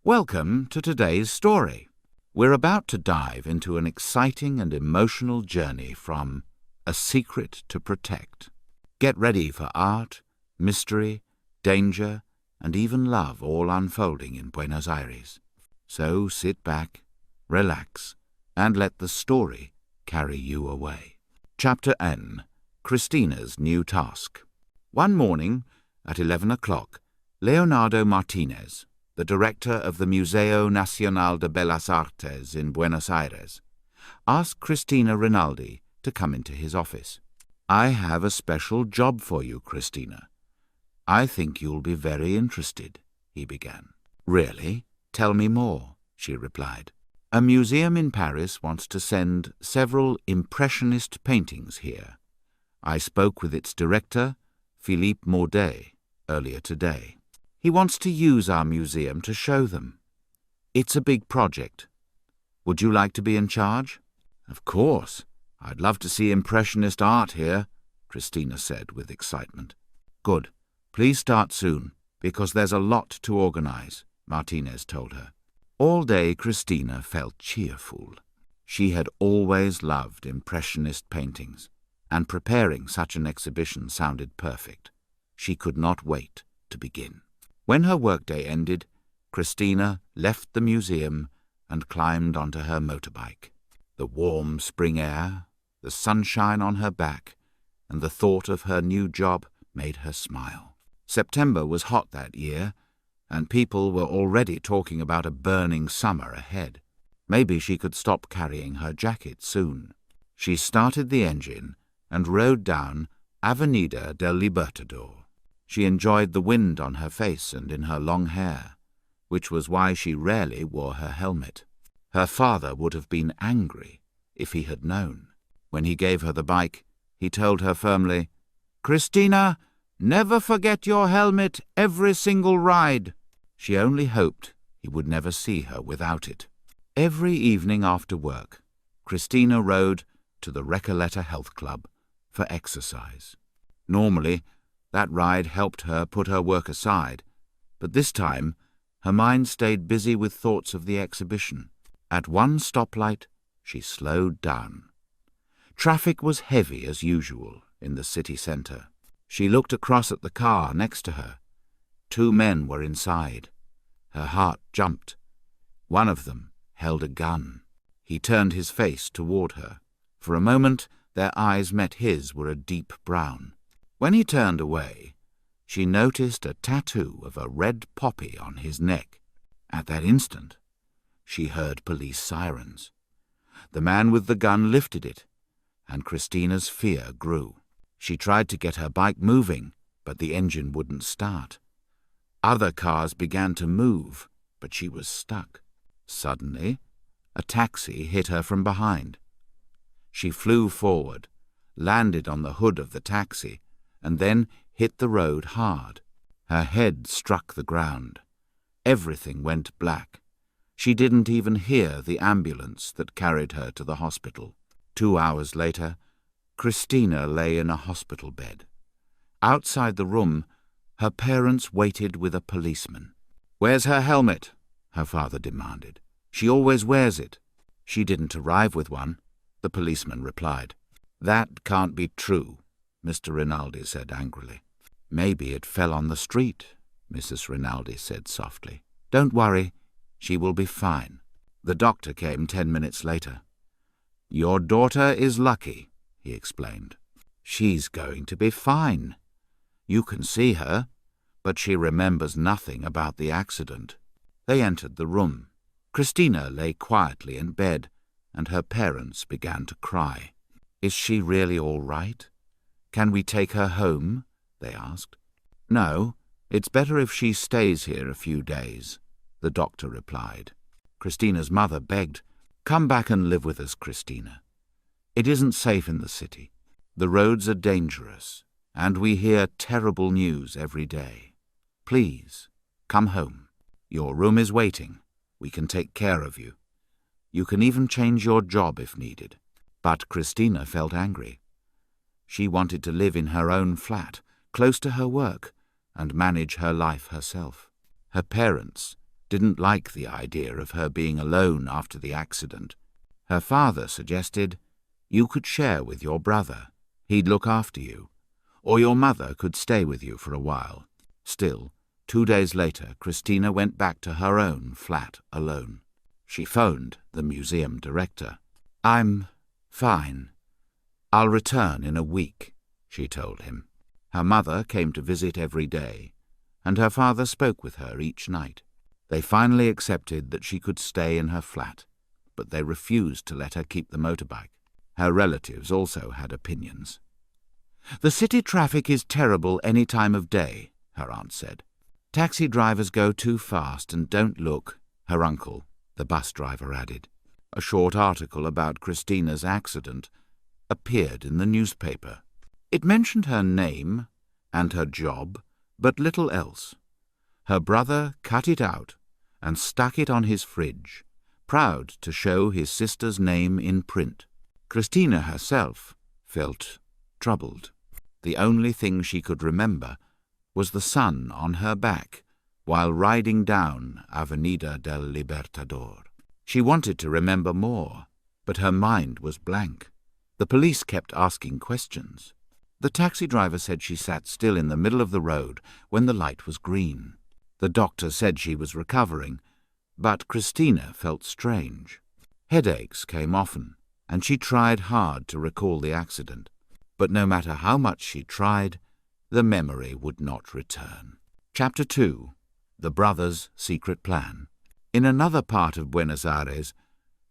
Welcome to today's story. We're about to dive into an exciting and emotional journey from A Secret to Protect. Get ready for art, mystery, danger, and even love all unfolding in Buenos Aires. So sit back, relax, and let the story carry you away. Chapter N. Cristina's New Task. One morning at 11 o'clock, Leonardo Martinez, the director of the Museo Nacional de Bellas Artes in Buenos Aires, asked Cristina Rinaldi to come into his office. "I have a special job for you, Cristina. I think you'll be very interested," he began. "Really? Tell me more," she replied. "A museum in Paris wants to send several Impressionist paintings here. I spoke with its director, Philippe Maudet, earlier today. He wants to use our museum to show them. It's a big project. Would you like to be in charge?" "Of course. I'd love to see Impressionist art here," Cristina said with excitement. "Good. Please start soon, because there's a lot to organize," Martinez told her. All day Cristina felt cheerful. She had always loved Impressionist paintings, and preparing such an exhibition sounded perfect. She could not wait to begin. When her workday ended, Cristina left the museum and climbed onto her motorbike. The warm spring air, the sunshine on her back, and the thought of her new job made her smile. September was hot that year, and people were already talking about a burning summer ahead. Maybe she could stop carrying her jacket soon. She started the engine and rode down Avenida del Libertador. She enjoyed the wind on her face and in her long hair, which was why she rarely wore her helmet. Her father would have been angry if he had known. When he gave her the bike, he told her firmly, "Cristina, never forget your helmet every single ride." She only hoped he would never see her without it. Every evening after work, Cristina rode to the Recoleta Health Club for exercise. Normally, that ride helped her put her work aside, but this time her mind stayed busy with thoughts of the exhibition. At one stoplight, she slowed down. Traffic was heavy as usual in the city centre. She looked across at the car next to her. 2 men were inside. Her heart jumped. One of them held a gun. He turned his face toward her. For a moment, their eyes met his were a deep brown. When he turned away, she noticed a tattoo of a red poppy on his neck. At that instant, she heard police sirens. The man with the gun lifted it, and Cristina's fear grew. She tried to get her bike moving, but the engine wouldn't start. Other cars began to move, but she was stuck. Suddenly, a taxi hit her from behind. She flew forward, landed on the hood of the taxi, and then hit the road hard. Her head struck the ground. Everything went black. She didn't even hear the ambulance that carried her to the hospital. 2 hours later, Cristina lay in a hospital bed. Outside the room, her parents waited with a policeman. "Where's her helmet?" her father demanded. "She always wears it." "She didn't arrive with one," the policeman replied. "That can't be true," Mr. Rinaldi said angrily. "Maybe it fell on the street," Mrs. Rinaldi said softly. "Don't worry, she will be fine." The doctor came 10 minutes later. "Your daughter is lucky," he explained. "She's going to be fine. You can see her, but she remembers nothing about the accident." They entered the room. Cristina lay quietly in bed, and her parents began to cry. "Is she really all right? Can we take her home?" they asked. "No, it's better if she stays here a few days," the doctor replied. Cristina's mother begged, "Come back and live with us, Cristina. It isn't safe in the city. The roads are dangerous, and we hear terrible news every day. Please, come home. Your room is waiting. We can take care of you. You can even change your job if needed." But Cristina felt angry. She wanted to live in her own flat, close to her work, and manage her life herself. Her parents didn't like the idea of her being alone after the accident. Her father suggested you could share with your brother. He'd look after you. Or your mother could stay with you for a while. Still, 2 days later, Cristina went back to her own flat alone. She phoned the museum director. "I'm fine. I'll return in a week," she told him. Her mother came to visit every day, and her father spoke with her each night. They finally accepted that she could stay in her flat, but they refused to let her keep the motorbike. Her relatives also had opinions. "The city traffic is terrible any time of day," her aunt said. "Taxi drivers go too fast and don't look," her uncle, the bus driver, added. A short article about Cristina's accident appeared in the newspaper. It mentioned her name and her job, but little else. Her brother cut it out and stuck it on his fridge, proud to show his sister's name in print. Cristina herself felt troubled. The only thing she could remember was the sun on her back while riding down Avenida del Libertador. She wanted to remember more, but her mind was blank. The police kept asking questions. The taxi driver said she sat still in the middle of the road when the light was green. The doctor said she was recovering, but Cristina felt strange. Headaches came often, and she tried hard to recall the accident. But no matter how much she tried, the memory would not return. Chapter 2. The Brothers' Secret Plan. In another part of Buenos Aires,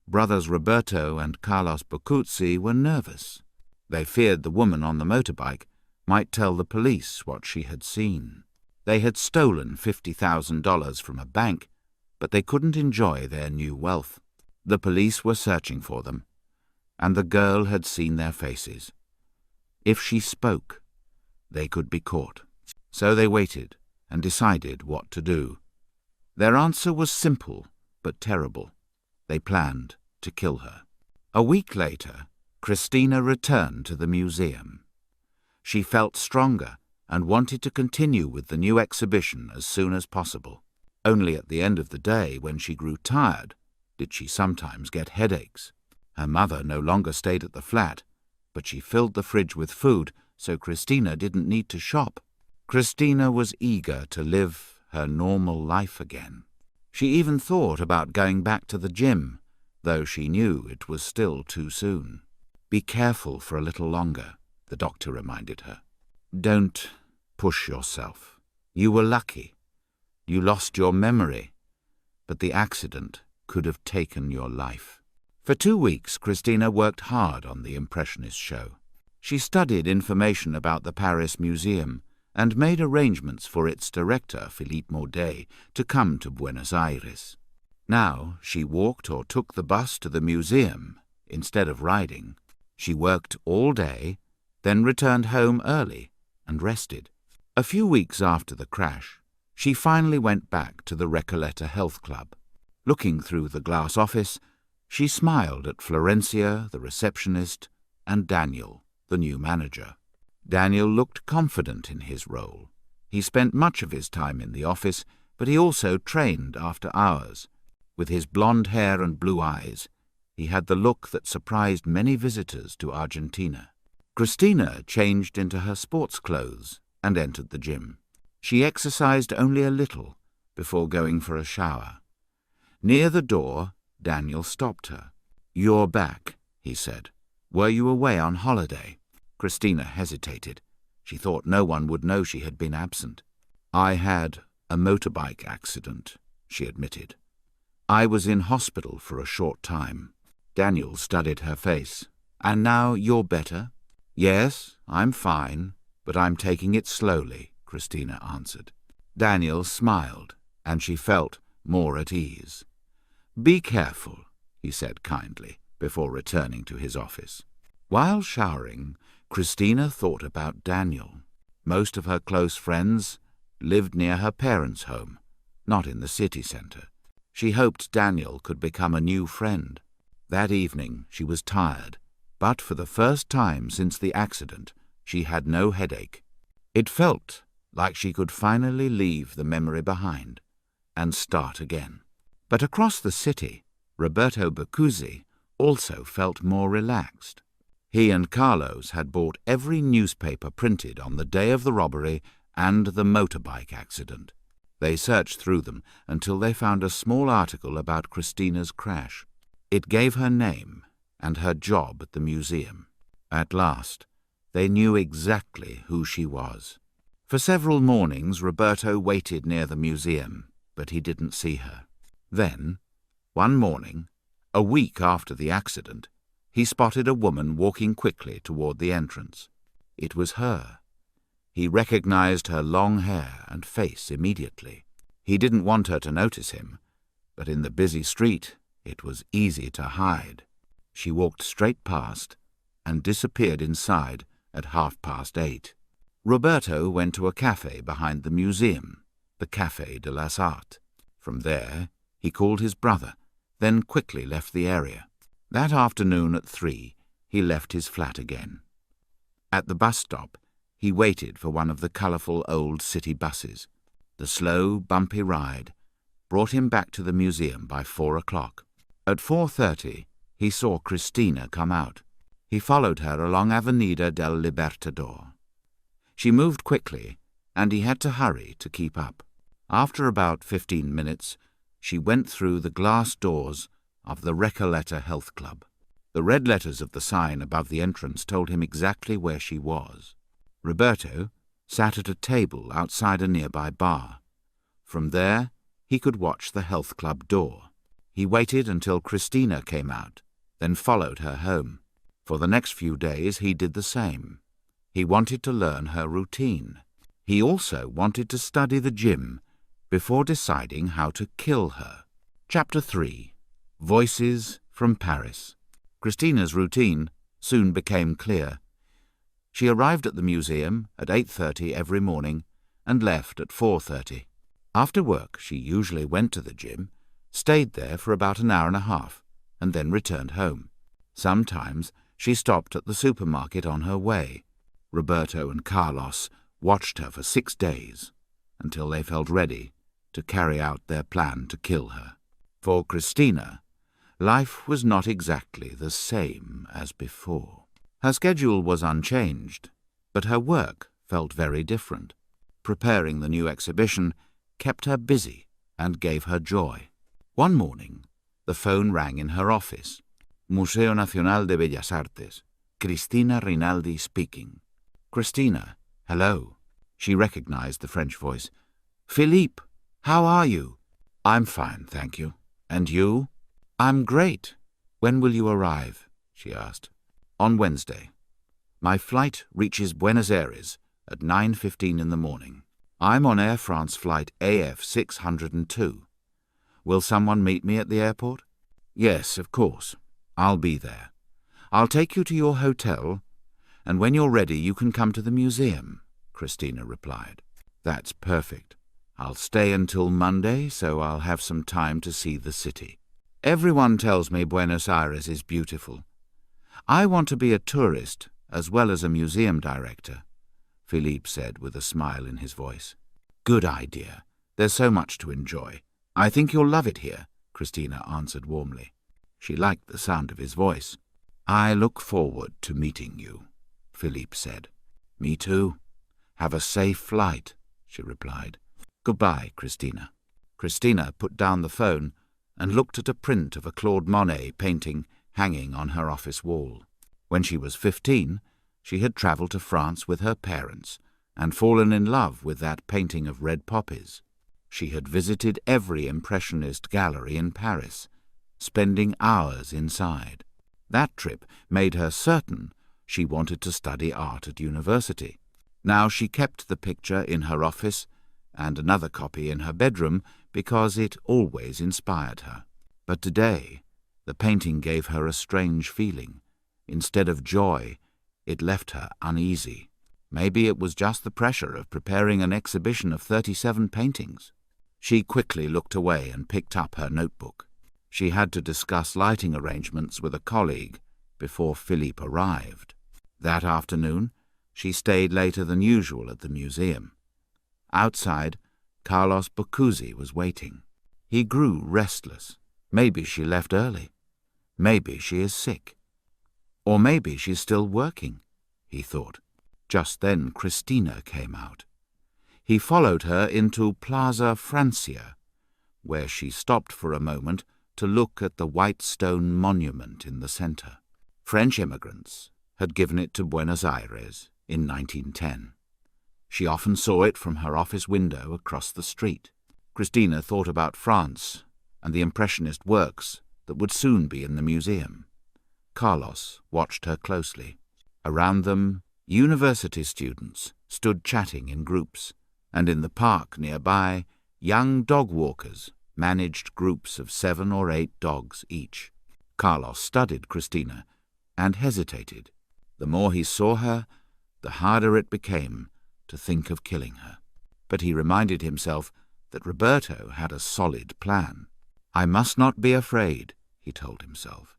brothers Roberto and Carlos Bocuzzi were nervous. They feared the woman on the motorbike might tell the police what she had seen. They had stolen $50,000 from a bank, but they couldn't enjoy their new wealth. The police were searching for them, and the girl had seen their faces. If she spoke, they could be caught. So they waited and decided what to do. Their answer was simple but terrible. They planned to kill her. A week later, Cristina returned to the museum. She felt stronger and wanted to continue with the new exhibition as soon as possible. Only at the end of the day, when she grew tired, did she sometimes get headaches. Her mother no longer stayed at the flat, but she filled the fridge with food, so Cristina didn't need to shop. Cristina was eager to live her normal life again. She even thought about going back to the gym, though she knew it was still too soon. "Be careful for a little longer," the doctor reminded her. "Don't push yourself. You were lucky. You lost your memory, but the accident could have taken your life." For 2 weeks, Cristina worked hard on the Impressionist show. She studied information about the Paris Museum and made arrangements for its director, Philippe Maudet, to come to Buenos Aires. Now she walked or took the bus to the museum instead of riding. She worked all day, then returned home early and rested. A few weeks after the crash, she finally went back to the Recoleta Health Club. Looking through the glass office, she smiled at Florencia, the receptionist, and Daniel, the new manager. Daniel looked confident in his role. He spent much of his time in the office, but he also trained after hours. With his blonde hair and blue eyes, he had the look that surprised many visitors to Argentina. Cristina changed into her sports clothes and entered the gym. She exercised only a little before going for a shower. Near the door, Daniel stopped her. "You're back," he said. "Were you away on holiday?" Cristina hesitated. She thought no one would know she had been absent. "I had a motorbike accident," she admitted. "I was in hospital for a short time." Daniel studied her face. "And now you're better?" "Yes, I'm fine, but I'm taking it slowly," Cristina answered. Daniel smiled, and she felt more at ease. "Be careful," he said kindly, before returning to his office. While showering, Cristina thought about Daniel. Most of her close friends lived near her parents' home, not in the city centre. She hoped Daniel could become a new friend. That evening she was tired, but for the first time since the accident, she had no headache. It felt like she could finally leave the memory behind. and start again. But across the city, Roberto Bercuzzi also felt more relaxed. He and Carlos had bought every newspaper printed on the day of the robbery and the motorbike accident. They searched through them until they found a small article about Cristina's crash. It gave her name and her job at the museum. At last, they knew exactly who she was. For several mornings, Roberto waited near the museum, but he didn't see her. Then, one morning, a week after the accident, he spotted a woman walking quickly toward the entrance. It was her. He recognized her long hair and face immediately. He didn't want her to notice him, but in the busy street it was easy to hide. She walked straight past and disappeared inside at 8:30. Roberto went to a cafe behind the museum, the Café de las Arts. From there, he called his brother, then quickly left the area. That afternoon at 3, he left his flat again. At the bus stop, he waited for one of the colourful old city buses. The slow, bumpy ride brought him back to the museum by 4 o'clock. At 4:30, he saw Cristina come out. He followed her along Avenida del Libertador. She moved quickly, and he had to hurry to keep up. After about 15 minutes, she went through the glass doors of the Recoleta Health Club. The red letters of the sign above the entrance told him exactly where she was. Roberto sat at a table outside a nearby bar. From there, he could watch the health club door. He waited until Cristina came out, then followed her home. For the next few days, he did the same. He wanted to learn her routine. He also wanted to study the gym before deciding how to kill her. Chapter 3. Voices from Paris. Cristina's routine soon became clear. She arrived at the museum at 8:30 every morning and left at 4:30. After work, she usually went to the gym, stayed there for about an hour and a half, and then returned home. Sometimes she stopped at the supermarket on her way. Roberto and Carlos watched her for 6 days, until they felt ready to carry out their plan to kill her. For Cristina, life was not exactly the same as before. Her schedule was unchanged, but her work felt very different. Preparing the new exhibition kept her busy and gave her joy. One morning, the phone rang in her office. Museo Nacional de Bellas Artes. Cristina Rinaldi speaking. Cristina, hello. She recognized the French voice. Philippe, how are you? I'm fine, thank you. And you? I'm great. When will you arrive? She asked. On Wednesday. My flight reaches Buenos Aires at 9:15 in the morning. I'm on Air France flight AF 602. Will someone meet me at the airport? Yes, of course. I'll be there. I'll take you to your hotel, and when you're ready you can come to the museum, Cristina replied. That's perfect. I'll stay until Monday, so I'll have some time to see the city. Everyone tells me Buenos Aires is beautiful. I want to be a tourist as well as a museum director, Philippe said with a smile in his voice. Good idea. There's so much to enjoy. I think you'll love it here, Cristina answered warmly. She liked the sound of his voice. I look forward to meeting you, Philippe said. Me too. Have a safe flight, she replied. Goodbye, Cristina. Cristina put down the phone and looked at a print of a Claude Monet painting hanging on her office wall. When she was 15, she had travelled to France with her parents and fallen in love with that painting of red poppies. She had visited every Impressionist gallery in Paris, spending hours inside. That trip made her certain she wanted to study art at university. Now she kept the picture in her office and another copy in her bedroom because it always inspired her. But today, the painting gave her a strange feeling. Instead of joy, it left her uneasy. Maybe it was just the pressure of preparing an exhibition of 37 paintings. She quickly looked away and picked up her notebook. She had to discuss lighting arrangements with a colleague before Philippe arrived. That afternoon, she stayed later than usual at the museum. Outside, Carlos Bacuzzi was waiting. He grew restless. Maybe she left early. Maybe she is sick. Or maybe she's still working, he thought. Just then Cristina came out. He followed her into Plaza Francia, where she stopped for a moment to look at the white stone monument in the center. French immigrants had given it to Buenos Aires in 1910. She often saw it from her office window across the street. Cristina thought about France and the Impressionist works that would soon be in the museum. Carlos watched her closely. Around them, university students stood chatting in groups, and in the park nearby, young dog walkers managed groups of 7 or 8 dogs each. Carlos studied Cristina and hesitated. The more he saw her, the harder it became to think of killing her. But he reminded himself that Roberto had a solid plan. I must not be afraid, he told himself.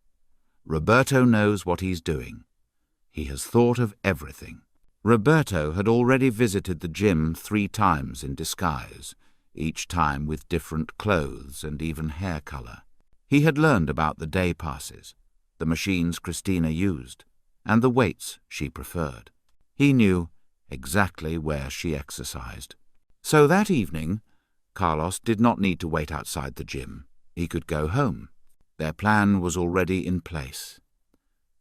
Roberto knows what he's doing. He has thought of everything. Roberto had already visited the gym 3 times in disguise, each time with different clothes and even hair color. He had learned about the day passes, the machines Cristina used, and the weights she preferred. He knew exactly where she exercised. So that evening, Carlos did not need to wait outside the gym. He could go home. Their plan was already in place.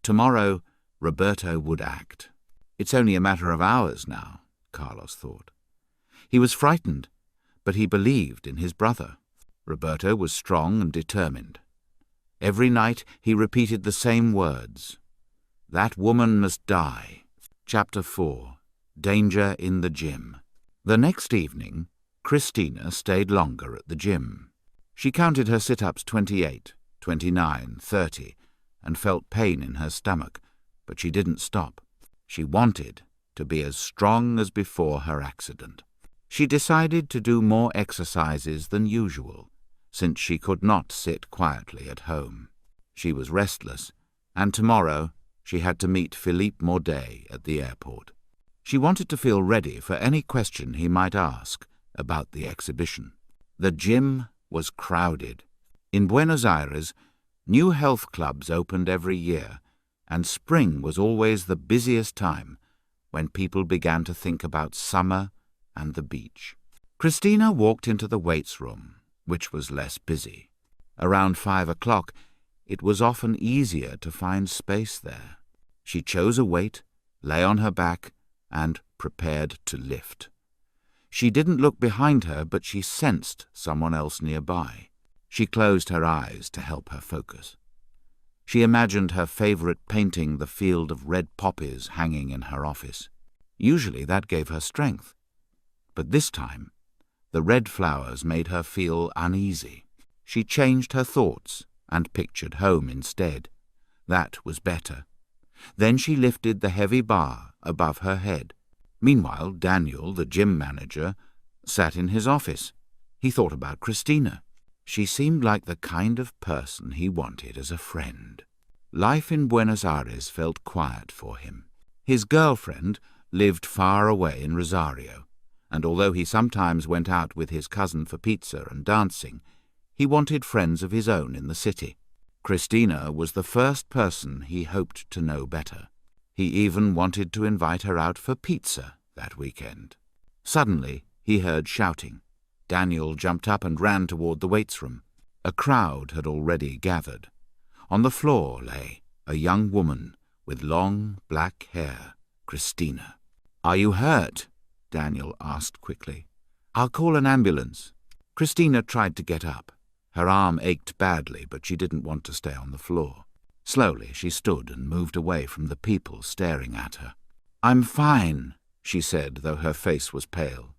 Tomorrow, Roberto would act. It's only a matter of hours now, Carlos thought. He was frightened, but he believed in his brother. Roberto was strong and determined. Every night he repeated the same words. That woman must die. Chapter 4. Danger in the Gym. The next evening, Cristina stayed longer at the gym. She counted her sit-ups 28, 29, 30, and felt pain in her stomach, but she didn't stop. She wanted to be as strong as before her accident. She decided to do more exercises than usual, since she could not sit quietly at home. She was restless, and tomorrow she had to meet Philippe Maudet at the airport. She wanted to feel ready for any question he might ask about the exhibition. The gym was crowded. In Buenos Aires, new health clubs opened every year, and spring was always the busiest time when people began to think about summer and the beach. Cristina walked into the weights room, which was less busy. Around 5 o'clock, it was often easier to find space there. She chose a weight, lay on her back, and prepared to lift. She didn't look behind her, but she sensed someone else nearby. She closed her eyes to help her focus. She imagined her favorite painting the field of red poppies hanging in her office. Usually that gave her strength. But this time, the red flowers made her feel uneasy. She changed her thoughts and pictured home instead. That was better. Then she lifted the heavy bar above her head. Meanwhile, Daniel, the gym manager, sat in his office. He thought about Cristina. She seemed like the kind of person he wanted as a friend. Life in Buenos Aires felt quiet for him. His girlfriend lived far away in Rosario, and although he sometimes went out with his cousin for pizza and dancing, he wanted friends of his own in the city. Cristina was the first person he hoped to know better. He even wanted to invite her out for pizza that weekend. Suddenly, he heard shouting. Daniel jumped up and ran toward the weights room. A crowd had already gathered. On the floor lay a young woman with long black hair, Cristina. "Are you hurt?" Daniel asked quickly. "I'll call an ambulance." Cristina tried to get up. Her arm ached badly, but she didn't want to stay on the floor. Slowly she stood and moved away from the people staring at her. "I'm fine," she said, though her face was pale.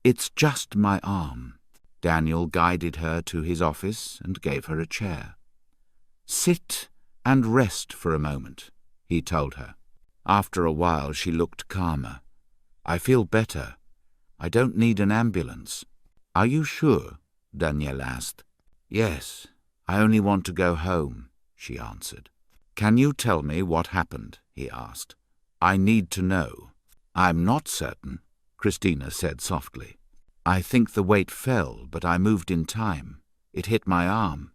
"It's just my arm." Daniel guided her to his office and gave her a chair. "Sit and rest for a moment," he told her. After a while she looked calmer. "I feel better. I don't need an ambulance." "Are you sure?" Daniel asked. "Yes, I only want to go home," she answered. "Can you tell me what happened?" he asked. "I need to know." "I'm not certain," Cristina said softly. I think the weight fell, but I moved in time. It hit my arm.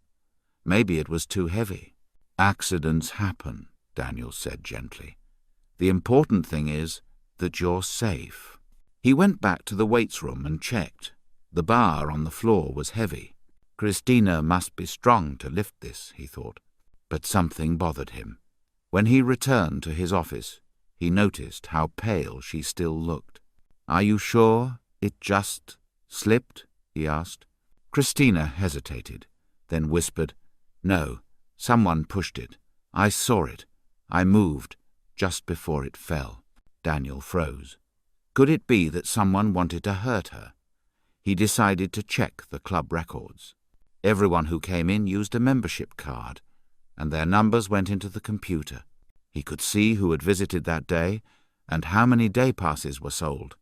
Maybe it was too heavy. Accidents happen, Daniel said gently. The important thing is that you're safe. He went back to the weights room and checked. The bar on the floor was heavy. Cristina must be strong to lift this, he thought. But something bothered him. When he returned to his office, he noticed how pale she still looked. "Are you sure it just slipped?" he asked. Cristina hesitated, then whispered, "No, someone pushed it. I saw it. I moved just before it fell." Daniel froze. Could it be that someone wanted to hurt her? He decided to check the club records. Everyone who came in used a membership card, and their numbers went into the computer. He could see who had visited that day and how many day passes were sold.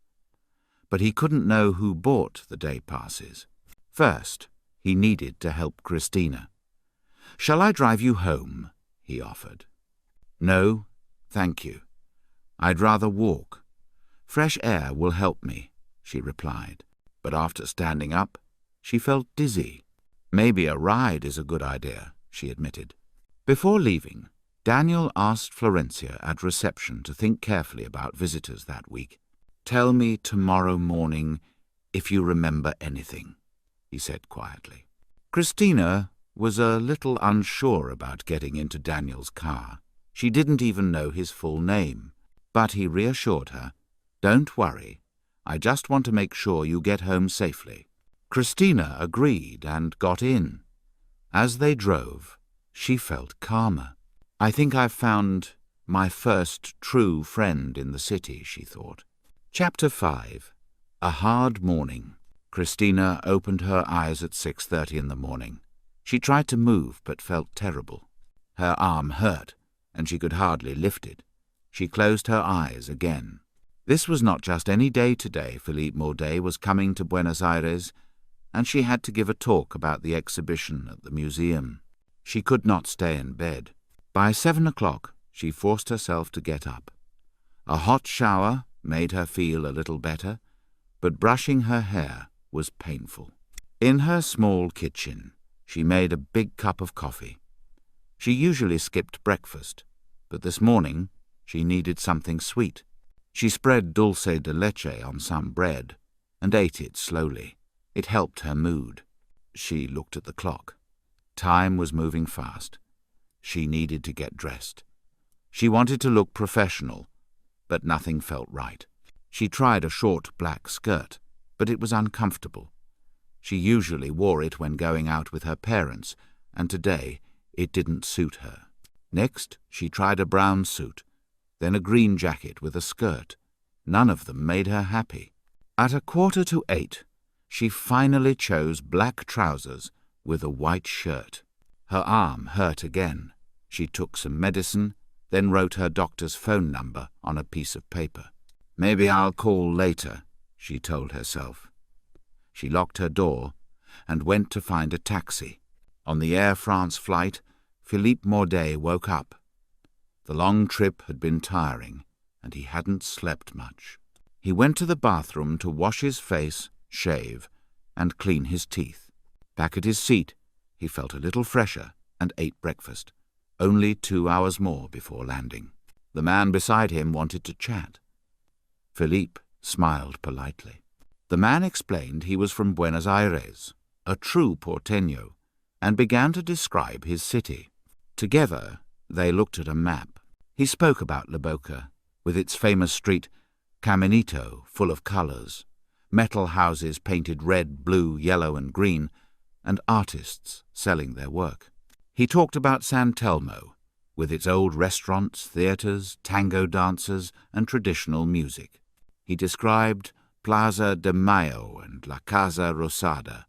But he couldn't know who bought the day passes. First, he needed to help Cristina. "Shall I drive you home?" he offered. "No, thank you. I'd rather walk. Fresh air will help me," she replied. But after standing up, she felt dizzy. "Maybe a ride is a good idea," she admitted. Before leaving, Daniel asked Florencia at reception to think carefully about visitors that week. "Tell me tomorrow morning if you remember anything," he said quietly. Cristina was a little unsure about getting into Daniel's car. She didn't even know his full name, but he reassured her, "Don't worry, I just want to make sure you get home safely." Cristina agreed and got in. As they drove, she felt calmer. "I think I've found my first true friend in the city," she thought. Chapter 5. A Hard Morning. Cristina opened her eyes at 6:30 in the morning. She tried to move but felt terrible. Her arm hurt, and she could hardly lift it. She closed her eyes again. This was not just any day today. Philippe Maudet was coming to Buenos Aires, and she had to give a talk about the exhibition at the museum. She could not stay in bed. By 7 o'clock, she forced herself to get up. A hot shower made her feel a little better, but brushing her hair was painful. In her small kitchen, she made a big cup of coffee. She usually skipped breakfast, but this morning she needed something sweet. She spread dulce de leche on some bread and ate it slowly. It helped her mood. She looked at the clock. Time was moving fast. She needed to get dressed. She wanted to look professional, but nothing felt right. She tried a short black skirt, but it was uncomfortable. She usually wore it when going out with her parents, and today it didn't suit her. Next, she tried a brown suit, then a green jacket with a skirt. None of them made her happy. At 7:45, she finally chose black trousers with a white shirt. Her arm hurt again. She took some medicine, then wrote her doctor's phone number on a piece of paper. "Maybe I'll call later," she told herself. She locked her door and went to find a taxi. On the Air France flight, Philippe Maudet woke up. The long trip had been tiring, and he hadn't slept much. He went to the bathroom to wash his face, shave, and clean his teeth. Back at his seat, he felt a little fresher and ate breakfast, only 2 hours more before landing. The man beside him wanted to chat. Philippe smiled politely. The man explained he was from Buenos Aires, a true porteño, and began to describe his city. Together, they looked at a map. He spoke about La Boca, with its famous street, Caminito, full of colours, metal houses painted red, blue, yellow and green, and artists selling their work. He talked about San Telmo, with its old restaurants, theatres, tango dancers and traditional music. He described Plaza de Mayo and La Casa Rosada,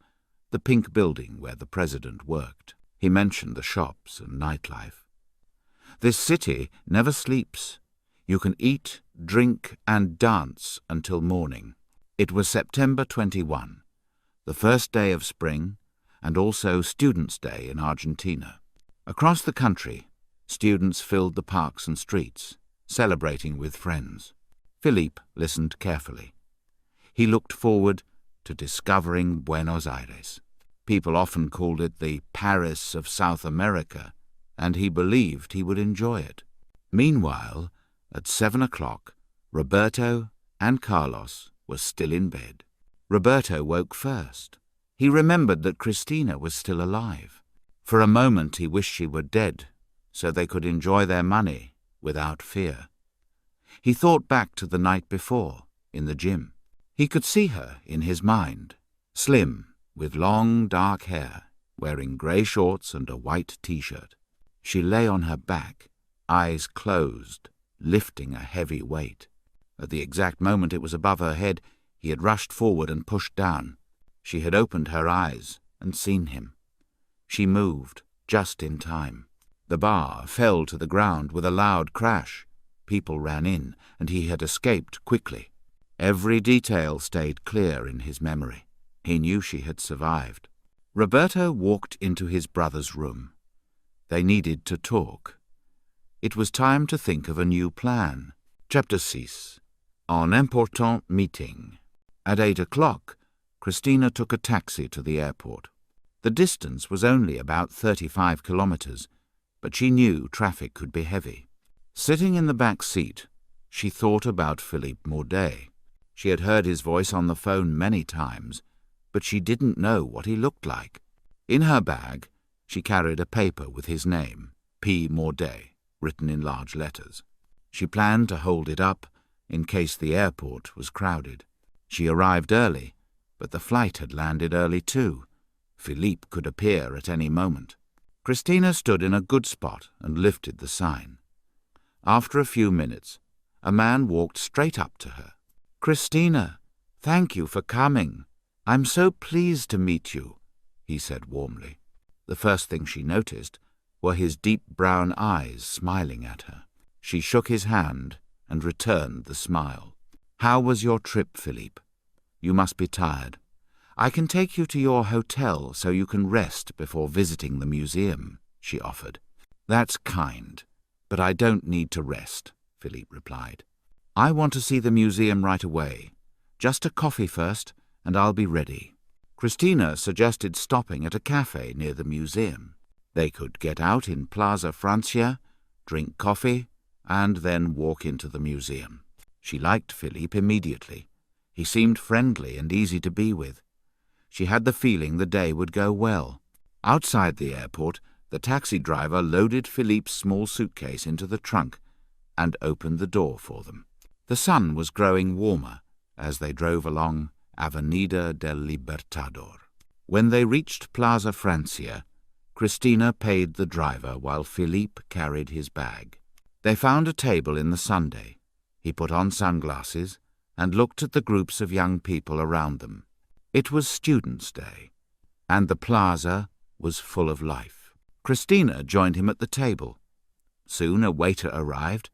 the pink building where the president worked. He mentioned the shops and nightlife. This city never sleeps. You can eat, drink and dance until morning. It was September 21, the first day of spring, and also Students' Day in Argentina. Across the country, students filled the parks and streets, celebrating with friends. Philippe listened carefully. He looked forward to discovering Buenos Aires. People often called it the Paris of South America, and he believed he would enjoy it. Meanwhile, at 7 o'clock, Roberto and Carlos were still in bed. Roberto woke first. He remembered that Cristina was still alive. For a moment he wished she were dead, so they could enjoy their money without fear. He thought back to the night before, in the gym. He could see her in his mind, slim, with long dark hair, wearing grey shorts and a white t-shirt. She lay on her back, eyes closed, lifting a heavy weight. At the exact moment it was above her head, he had rushed forward and pushed down. She had opened her eyes and seen him. She moved, just in time. The bar fell to the ground with a loud crash. People ran in, and he had escaped quickly. Every detail stayed clear in his memory. He knew she had survived. Roberto walked into his brother's room. They needed to talk. It was time to think of a new plan. Chapter 6. Un important meeting. At 8 o'clock, Cristina took a taxi to the airport. The distance was only about 35 kilometers, but she knew traffic could be heavy. Sitting in the back seat, she thought about Philippe Maudet. She had heard his voice on the phone many times, but she didn't know what he looked like. In her bag, she carried a paper with his name, P. Maudet, written in large letters. She planned to hold it up in case the airport was crowded. She arrived early, but the flight had landed early too. Philippe could appear at any moment. Cristina stood in a good spot and lifted the sign. After a few minutes, a man walked straight up to her. "Cristina, thank you for coming. I'm so pleased to meet you," he said warmly. The first thing she noticed were his deep brown eyes smiling at her. She shook his hand and returned the smile. "How was your trip, Philippe? You must be tired. I can take you to your hotel so you can rest before visiting the museum," she offered. "That's kind, but I don't need to rest," Philippe replied. "I want to see the museum right away. Just a coffee first, and I'll be ready." Cristina suggested stopping at a cafe near the museum. They could get out in Plaza Francia, drink coffee, and then walk into the museum. She liked Philippe immediately. He seemed friendly and easy to be with. She had the feeling the day would go well. Outside the airport, the taxi driver loaded Philippe's small suitcase into the trunk and opened the door for them. The sun was growing warmer as they drove along Avenida del Libertador. When they reached Plaza Francia, Cristina paid the driver while Philippe carried his bag. They found a table in the sundae. He put on sunglasses and looked at the groups of young people around them. It was Students' Day, and the plaza was full of life. Cristina joined him at the table. Soon a waiter arrived,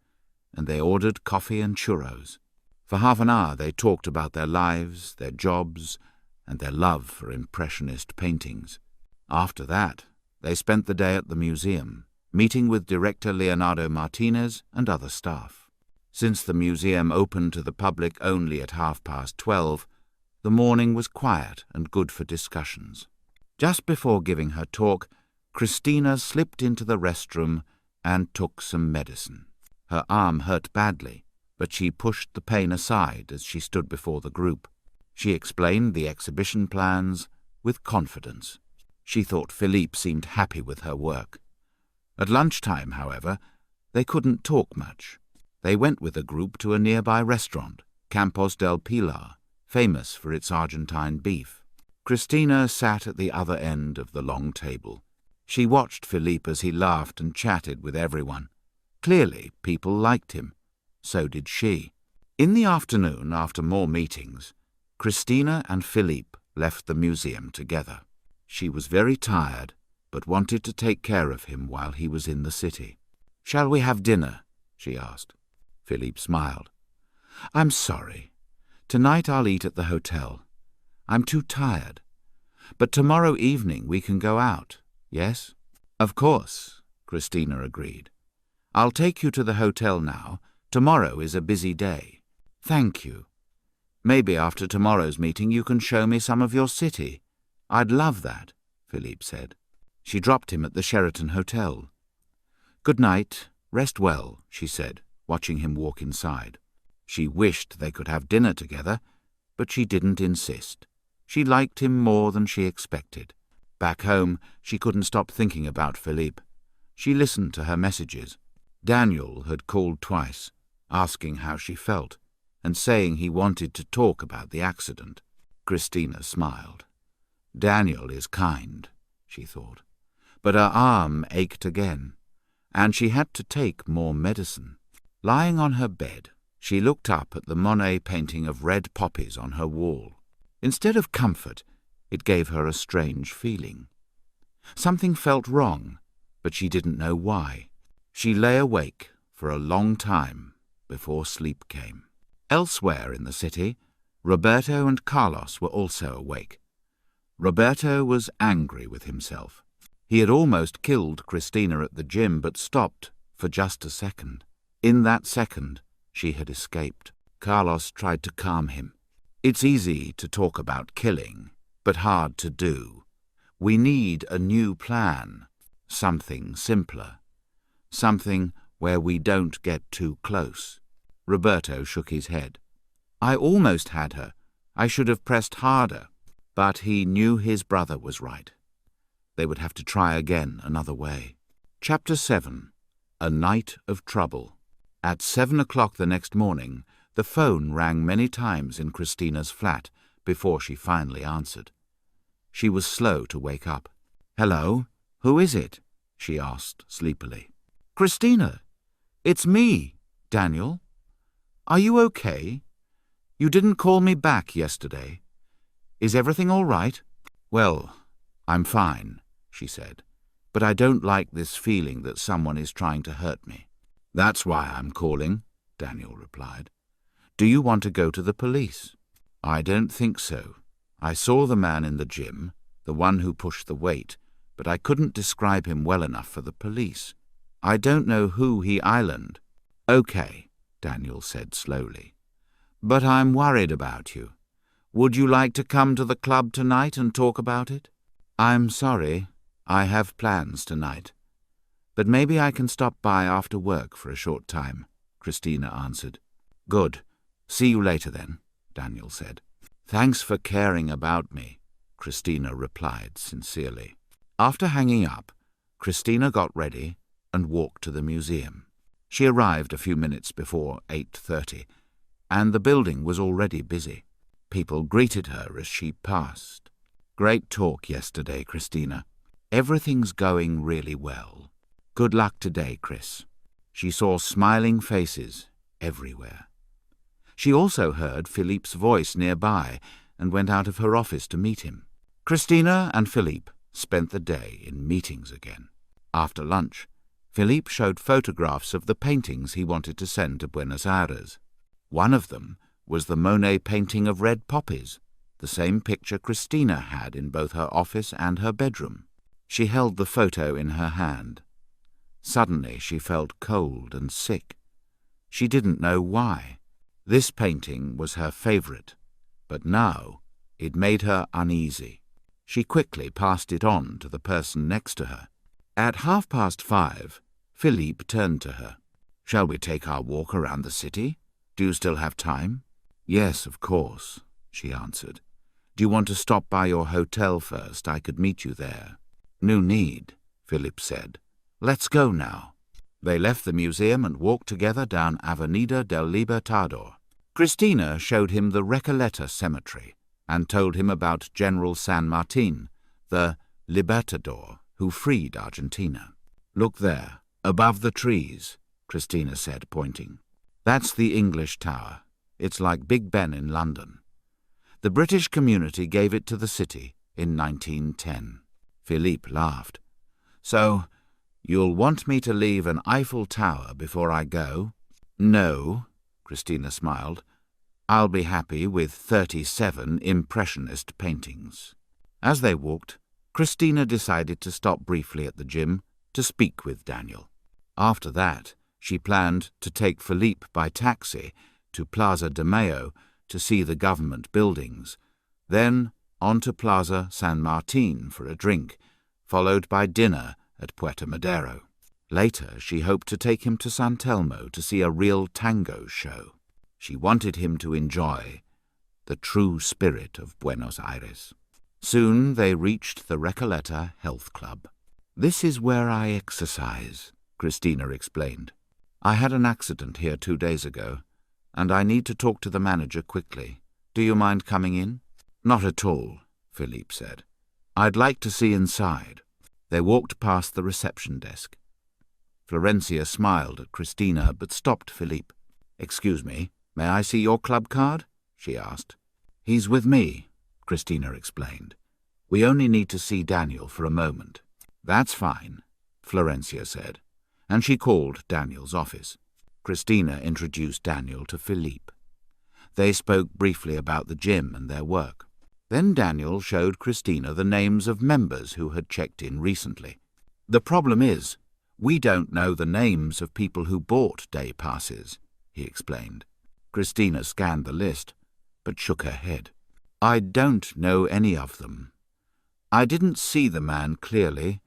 and they ordered coffee and churros. For half an hour they talked about their lives, their jobs, and their love for Impressionist paintings. After that, they spent the day at the museum, meeting with director Leonardo Martinez and other staff. Since the museum opened to the public only at 12:30, the morning was quiet and good for discussions. Just before giving her talk, Cristina slipped into the restroom and took some medicine. Her arm hurt badly, but she pushed the pain aside as she stood before the group. She explained the exhibition plans with confidence. She thought Philippe seemed happy with her work. At lunchtime, however, they couldn't talk much. They went with a group to a nearby restaurant, Campos del Pilar, famous for its Argentine beef. Cristina sat at the other end of the long table. She watched Philippe as he laughed and chatted with everyone. Clearly, people liked him. So did she. In the afternoon, after more meetings, Cristina and Philippe left the museum together. She was very tired, but wanted to take care of him while he was in the city. "Shall we have dinner?" she asked. Philippe smiled. "I'm sorry. Tonight I'll eat at the hotel. I'm too tired. But tomorrow evening we can go out, yes?" "Of course," Cristina agreed. "I'll take you to the hotel now. Tomorrow is a busy day." "Thank you." Maybe after tomorrow's meeting you can show me some of your city. I'd love that, Philippe said. She dropped him at the Sheraton Hotel. Good night, rest well, she said, watching him walk inside. She wished they could have dinner together, but she didn't insist. She liked him more than she expected. Back home, she couldn't stop thinking about Philippe. She listened to her messages. Daniel had called twice, asking how she felt, and saying he wanted to talk about the accident. Cristina smiled. Daniel is kind, she thought. But her arm ached again, and she had to take more medicine. Lying on her bed, she looked up at the Monet painting of red poppies on her wall. Instead of comfort, it gave her a strange feeling. Something felt wrong, but she didn't know why. She lay awake for a long time before sleep came. Elsewhere in the city, Roberto and Carlos were also awake. Roberto was angry with himself. He had almost killed Cristina at the gym, but stopped for just a second. In that second, she had escaped. Carlos tried to calm him. It's easy to talk about killing, but hard to do. We need a new plan, something simpler, something where we don't get too close. Roberto shook his head. I almost had her. I should have pressed harder. But he knew his brother was right. They would have to try again another way. Chapter 7. A Night of Trouble. At 7 o'clock the next morning, the phone rang many times in Cristina's flat before she finally answered. She was slow to wake up. Hello? Who is it? She asked sleepily. Cristina, it's me, Daniel. Are you okay? You didn't call me back yesterday. Is everything all right? Well, I'm fine, she said, but I don't like this feeling that someone is trying to hurt me. That's why I'm calling, Daniel replied. Do you want to go to the police? I don't think so. I saw the man in the gym, the one who pushed the weight, but I couldn't describe him well enough for the police. I don't know who he islanded. Okay, Daniel said slowly. But I'm worried about you. Would you like to come to the club tonight and talk about it? I'm sorry. I have plans tonight. But maybe I can stop by after work for a short time, Cristina answered. Good. See you later then, Daniel said. Thanks for caring about me, Cristina replied sincerely. After hanging up, Cristina got ready and walked to the museum. She arrived a few minutes before 8:30, and the building was already busy. People greeted her as she passed. Great talk yesterday, Cristina. Everything's going really well. Good luck today, Chris. She saw smiling faces everywhere. She also heard Philippe's voice nearby and went out of her office to meet him. Cristina and Philippe spent the day in meetings again. After lunch, Philippe showed photographs of the paintings he wanted to send to Buenos Aires. One of them was the Monet painting of red poppies, the same picture Cristina had in both her office and her bedroom. She held the photo in her hand. Suddenly she felt cold and sick. She didn't know why. This painting was her favorite, but now it made her uneasy. She quickly passed it on to the person next to her. At 5:30, Philippe turned to her. Shall we take our walk around the city? Do you still have time? Yes, of course, she answered. Do you want to stop by your hotel first? I could meet you there. No need, Philippe said. Let's go now. They left the museum and walked together down Avenida del Libertador. Cristina showed him the Recoleta cemetery and told him about General San Martin, the Libertador who freed Argentina. Look there, above the trees, Cristina said, pointing. That's the English Tower. It's like Big Ben in London. The British community gave it to the city in 1910. Philippe laughed. So, you'll want me to leave an Eiffel Tower before I go? No, Cristina smiled. I'll be happy with 37 Impressionist paintings. As they walked, Cristina decided to stop briefly at the gym to speak with Daniel. After that, she planned to take Philippe by taxi to Plaza de Mayo to see the government buildings, then on to Plaza San Martin for a drink, followed by dinner at Puerto Madero. Later, she hoped to take him to San Telmo to see a real tango show. She wanted him to enjoy the true spirit of Buenos Aires. Soon they reached the Recoleta Health Club. "This is where I exercise," Cristina explained. "I had an accident here 2 days ago, and I need to talk to the manager quickly. Do you mind coming in?" "Not at all," Philippe said. "I'd like to see inside." They walked past the reception desk. Florencia smiled at Cristina but stopped Philippe. "Excuse me, may I see your club card?" she asked. "He's with me," Cristina explained. "We only need to see Daniel for a moment." "That's fine," Florencia said, and she called Daniel's office. Cristina introduced Daniel to Philippe. They spoke briefly about the gym and their work. Then Daniel showed Cristina the names of members who had checked in recently. "The problem is, we don't know the names of people who bought day passes," he explained. Cristina scanned the list, but shook her head. "I don't know any of them. I didn't see the man clearly,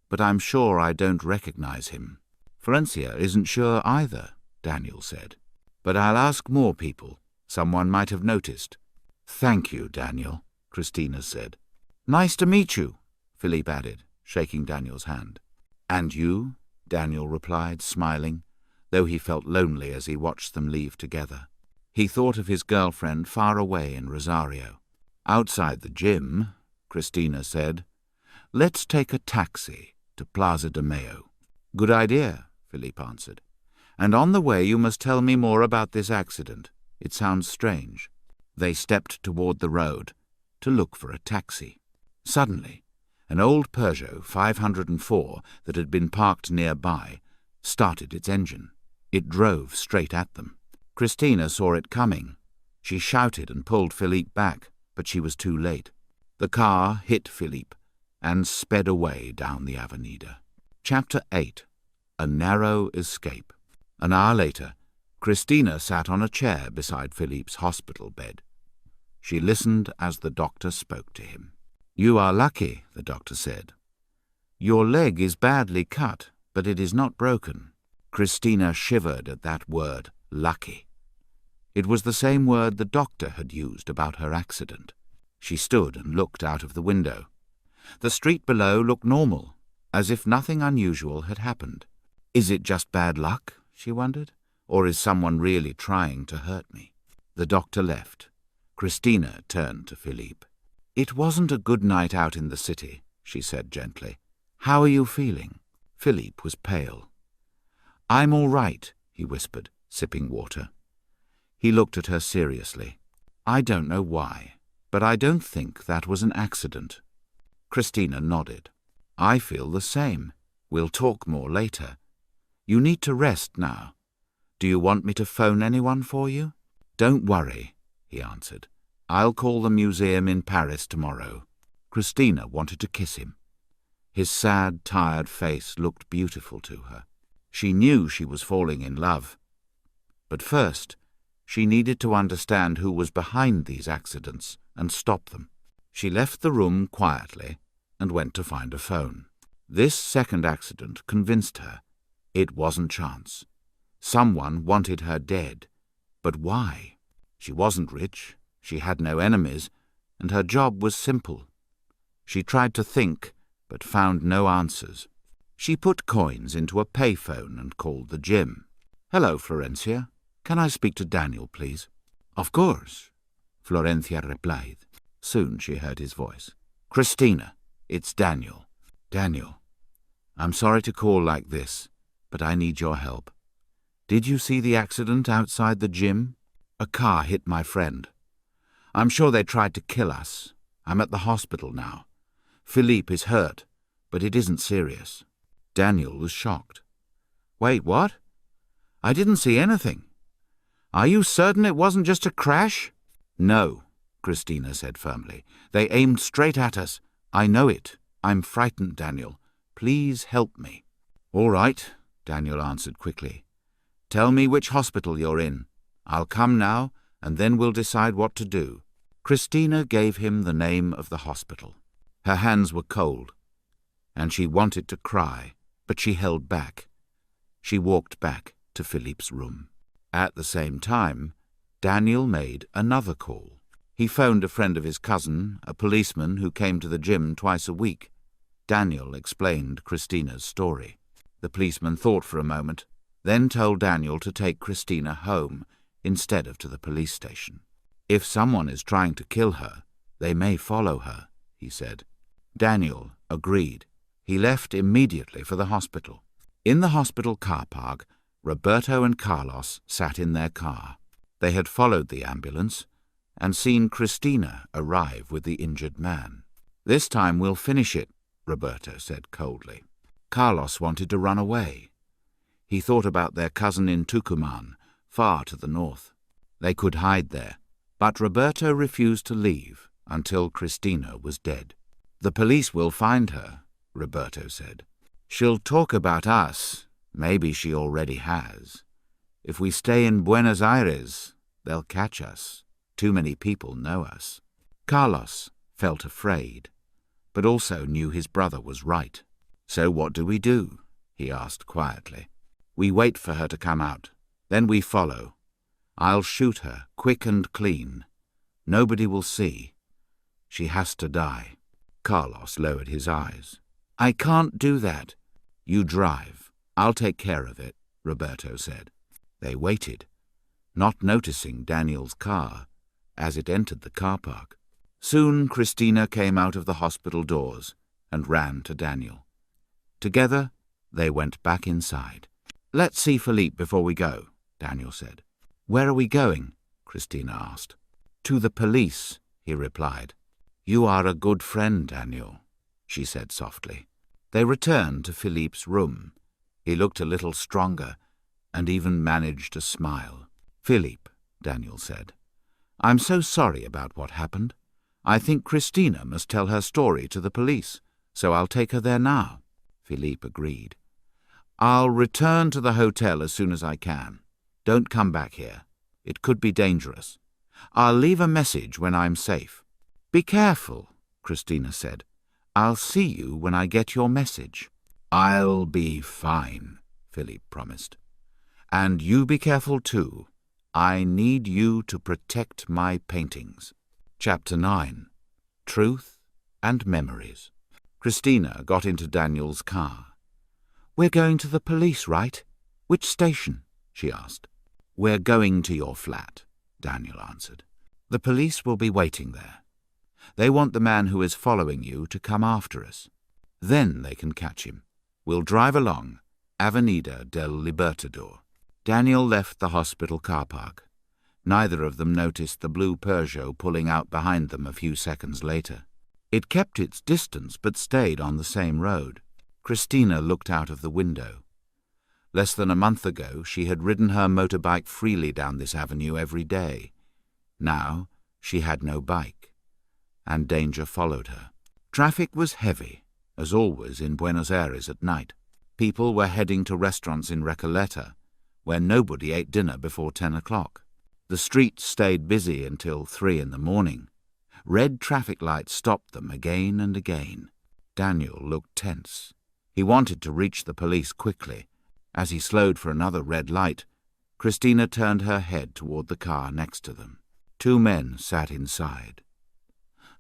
but I'm sure I don't recognize him." "Florencia isn't sure either," Daniel said. "But I'll ask more people. Someone might have noticed." "Thank you, Daniel," Cristina said. "Nice to meet you," Philippe added, shaking Daniel's hand. "And you?" Daniel replied, smiling, though he felt lonely as he watched them leave together. He thought of his girlfriend far away in Rosario. "Outside the gym," Cristina said, "let's take a taxi to Plaza de Mayo." "Good idea," Philippe answered. "And on the way you must tell me more about this accident. It sounds strange." They stepped toward the road to look for a taxi. Suddenly, an old Peugeot 504 that had been parked nearby started its engine. It drove straight at them. Cristina saw it coming. She shouted and pulled Philippe back, but she was too late. The car hit Philippe and sped away down the Avenida. Chapter 8. A Narrow Escape. An hour later, Cristina sat on a chair beside Philippe's hospital bed. She listened as the doctor spoke to him. "You are lucky," the doctor said. "Your leg is badly cut, but it is not broken." Cristina shivered at that word, lucky. It was the same word the doctor had used about her accident. She stood and looked out of the window. The street below looked normal, as if nothing unusual had happened. "Is it just bad luck?" she wondered. "Or is someone really trying to hurt me?" The doctor left. Cristina turned to Philippe. "It wasn't a good night out in the city," she said gently. "How are you feeling?" Philippe was pale. "I'm all right," he whispered, sipping water. He looked at her seriously. "I don't know why, but I don't think that was an accident." Cristina nodded. "I feel the same. We'll talk more later. You need to rest now. Do you want me to phone anyone for you?" "Don't worry," he answered. "I'll call the museum in Paris tomorrow." Cristina wanted to kiss him. His sad, tired face looked beautiful to her. She knew she was falling in love. But first, she needed to understand who was behind these accidents and stop them. She left the room quietly and went to find a phone. This second accident convinced her. It wasn't chance. Someone wanted her dead. But why? She wasn't rich, she had no enemies, and her job was simple. She tried to think, but found no answers. She put coins into a payphone and called the gym. "Hello, Florencia. Can I speak to Daniel, please?" "Of course," Florencia replied. Soon she heard his voice. "Cristina, it's Daniel." "Daniel, I'm sorry to call like this, but I need your help. Did you see the accident outside the gym? A car hit my friend. I'm sure they tried to kill us. I'm at the hospital now. Philippe is hurt, but it isn't serious." Daniel was shocked. "Wait, what? I didn't see anything. Are you certain it wasn't just a crash?" "No," Cristina said firmly. "They aimed straight at us. I know it. I'm frightened, Daniel. Please help me." "All right," Daniel answered quickly. "Tell me which hospital you're in. I'll come now, and then we'll decide what to do." Cristina gave him the name of the hospital. Her hands were cold, and she wanted to cry, but she held back. She walked back to Philippe's room. At the same time, Daniel made another call. He phoned a friend of his cousin, a policeman who came to the gym twice a week. Daniel explained Cristina's story. The policeman thought for a moment, then told Daniel to take Cristina home instead of to the police station. "If someone is trying to kill her, they may follow her," he said. Daniel agreed. He left immediately for the hospital. In the hospital car park, Roberto and Carlos sat in their car. They had followed the ambulance and seen Cristina arrive with the injured man. "This time we'll finish it," Roberto said coldly. Carlos wanted to run away. He thought about their cousin in Tucumán, far to the north. They could hide there, but Roberto refused to leave until Cristina was dead. "The police will find her," Roberto said. "She'll talk about us. Maybe she already has. If we stay in Buenos Aires, they'll catch us. Too many people know us." Carlos felt afraid, but also knew his brother was right. "So what do we do?" he asked quietly. "We wait for her to come out. Then we follow. I'll shoot her, quick and clean. Nobody will see. She has to die." Carlos lowered his eyes. "I can't do that." "You drive. I'll take care of it," Roberto said. They waited, not noticing Daniel's car as it entered the car park. Soon Cristina came out of the hospital doors and ran to Daniel. Together, they went back inside. "Let's see Philippe before we go," Daniel said. "Where are we going?" Cristina asked. "To the police," he replied. "You are a good friend, Daniel," she said softly. They returned to Philippe's room. He looked a little stronger and even managed to smile. "Philippe," Daniel said, "I'm so sorry about what happened. I think Cristina must tell her story to the police, so I'll take her there now." Philippe agreed. "I'll return to the hotel as soon as I can. Don't come back here. It could be dangerous. I'll leave a message when I'm safe." "Be careful," Cristina said. "I'll see you when I get your message." "I'll be fine," Philippe promised. "And you be careful too. I need you to protect my paintings." Chapter 9. Truth and Memories. Cristina got into Daniel's car. "We're going to the police, right? Which station?" she asked. "We're going to your flat," Daniel answered. "The police will be waiting there. They want the man who is following you to come after us. Then they can catch him. We'll drive along Avenida del Libertador." Daniel left the hospital car park. Neither of them noticed the blue Peugeot pulling out behind them a few seconds later. It kept its distance but stayed on the same road. Cristina looked out of the window. Less than a month ago, she had ridden her motorbike freely down this avenue every day. Now, she had no bike, and danger followed her. Traffic was heavy, as always in Buenos Aires at night. People were heading to restaurants in Recoleta, where nobody ate dinner before 10 o'clock. The streets stayed busy until 3 in the morning. Red traffic lights stopped them again and again. Daniel looked tense. He wanted to reach the police quickly. As he slowed for another red light, Cristina turned her head toward the car next to them. 2 men sat inside.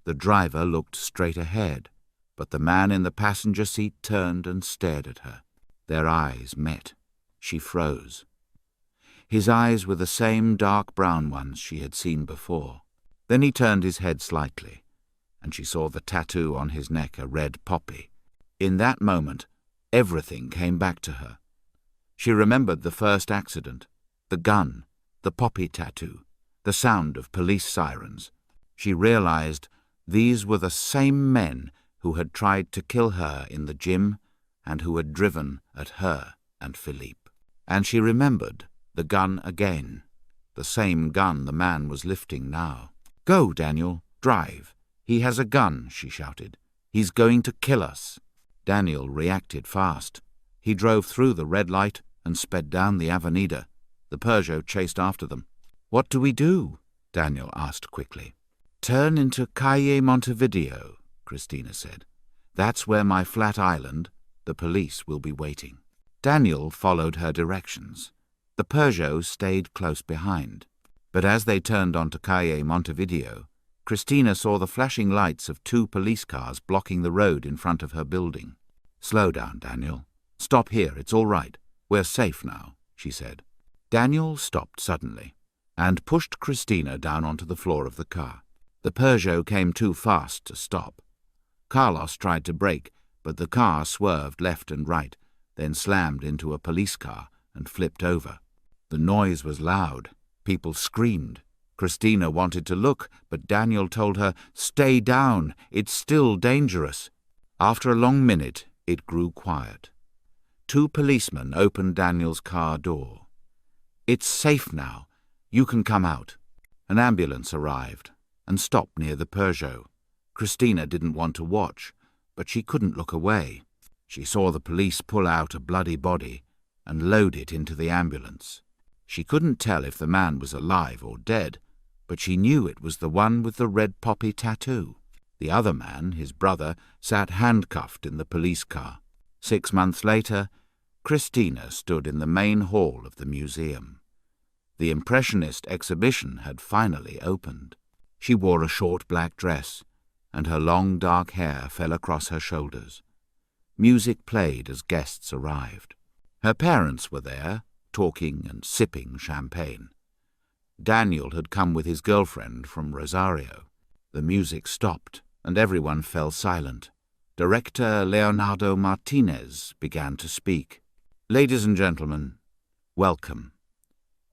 The driver looked straight ahead, but the man in the passenger seat turned and stared at her. Their eyes met. She froze. His eyes were the same dark brown ones she had seen before. Then he turned his head slightly, and she saw the tattoo on his neck, a red poppy. In that moment, everything came back to her. She remembered the first accident, the gun, the poppy tattoo, the sound of police sirens. She realized these were the same men who had tried to kill her in the gym and who had driven at her and Philippe. And she remembered the gun again, the same gun the man was lifting now. "Go, Daniel, drive. He has a gun," she shouted. "He's going to kill us." Daniel reacted fast. He drove through the red light and sped down the Avenida. The Peugeot chased after them. "What do we do?" Daniel asked quickly. Turn into Calle Montevideo, Cristina said. That's where my flat island, the police will be waiting. Daniel followed her directions. The Peugeot stayed close behind. But as they turned onto Calle Montevideo, Cristina saw the flashing lights of 2 police cars blocking the road in front of her building. Slow down, Daniel. Stop here, it's all right. We're safe now, she said. Daniel stopped suddenly and pushed Cristina down onto the floor of the car. The Peugeot came too fast to stop. Carlos tried to brake, but the car swerved left and right, then slammed into a police car and flipped over. The noise was loud. People screamed. Cristina wanted to look, but Daniel told her, "Stay down, it's still dangerous." After a long minute, it grew quiet. 2 policemen opened Daniel's car door. "It's safe now. You can come out." An ambulance arrived and stopped near the Peugeot. Cristina didn't want to watch, but she couldn't look away. She saw the police pull out a bloody body and load it into the ambulance. She couldn't tell if the man was alive or dead, but she knew it was the one with the red poppy tattoo. The other man, his brother, sat handcuffed in the police car. 6 months later, Cristina stood in the main hall of the museum. The Impressionist exhibition had finally opened. She wore a short black dress, and her long dark hair fell across her shoulders. Music played as guests arrived. Her parents were there, talking and sipping champagne. Daniel had come with his girlfriend from Rosario. The music stopped, and everyone fell silent. Director Leonardo Martinez began to speak. "Ladies and gentlemen, welcome.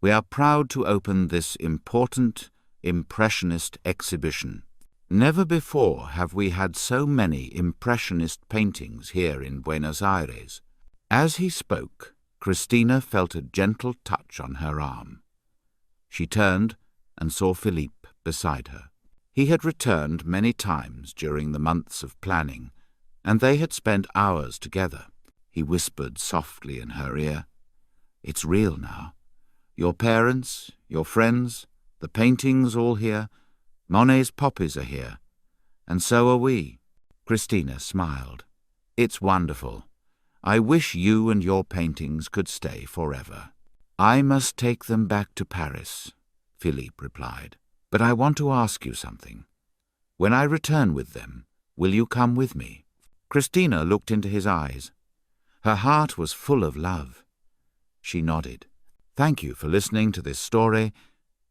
We are proud to open this important Impressionist exhibition. Never before have we had so many Impressionist paintings here in Buenos Aires." As he spoke, Cristina felt a gentle touch on her arm. She turned and saw Philippe beside her. He had returned many times during the months of planning, and they had spent hours together. He whispered softly in her ear, "It's real now. Your parents, your friends, the paintings all here. Monet's poppies are here, and so are we." Cristina smiled. "It's wonderful. I wish you and your paintings could stay forever." "I must take them back to Paris," Philippe replied. "But I want to ask you something. When I return with them, will you come with me?" Cristina looked into his eyes. Her heart was full of love. She nodded. "Thank you for listening to this story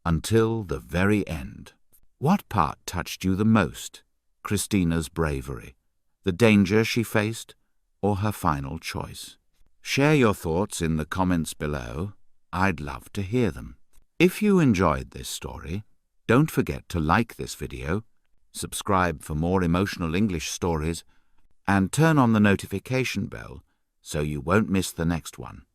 until the very end." What part touched you the most? Cristina's bravery, the danger she faced, or her final choice? Share your thoughts in the comments below. I'd love to hear them. If you enjoyed this story, don't forget to like this video, subscribe for more emotional English stories, and turn on the notification bell so you won't miss the next one.